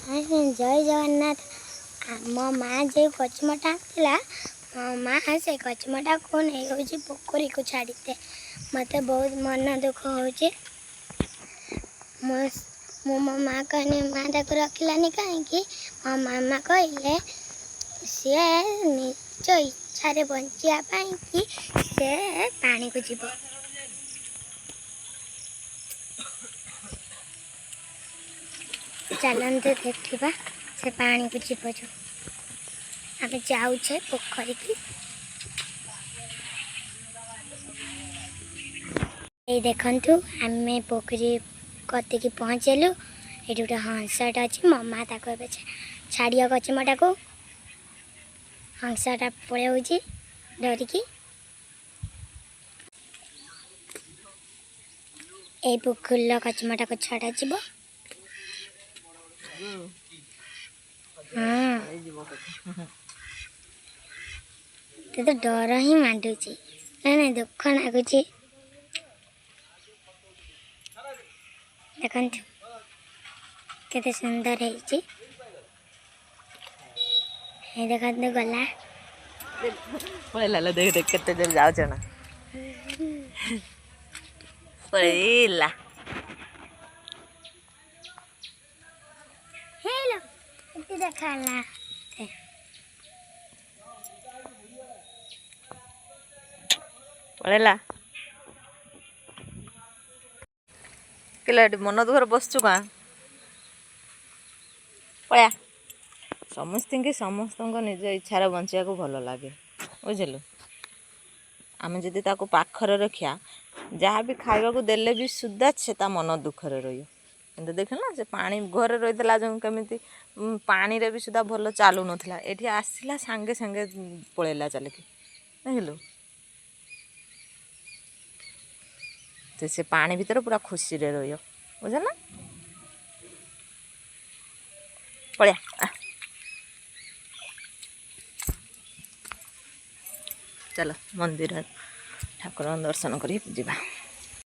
जय जगन्नाथ। मो माँ जो कचमटा आसला मो माँ से कचमटा को नहीं हो पोखरी को छाड़ीते मत बहुत मन दुख हो मो माँ कहने माँ ताक रखलानी कहीं मो मामा कहले सी निज इच्छा बचापी कि से पानी को जीव। चलते देखा से पानी को जीव जो आम जाऊे पोखरी की ये देखु आम पोखरी कतिक पहुँचलु। ये गोटे हंसटा अच्छी मो माँ ताको छाड़ कचमटा को हंसटा पलि डरिकी ये पोखर कचमटा को छड़ा जीव। हाँ तो डर ही मांडुची ना दुख लगुच। देखु केते सुंदर है देखा गला पळेला देख देख केते जल जाउछ ना पळेला हेलो इतनी देखाला पळेला केला मन दुखर बसचु का पळया समस्त निज इच्छार बंचा को भल लगे बुझलु। आम जदि ताको पाखर रखिया जहाँ भी खाइबा को देले भी सुधा से मन दुखर रही किंतु देख ना से पानी घर रही जो कमी पानी रे भी सुधा भल चलू नाला ये आसला सांगे सांगे पलैला चलिकी बुझलु। तो से पानी भीतर पूरा खुशी रे रही बुझल ना पलैया चलो मंदिर ठाकुर दर्शन कर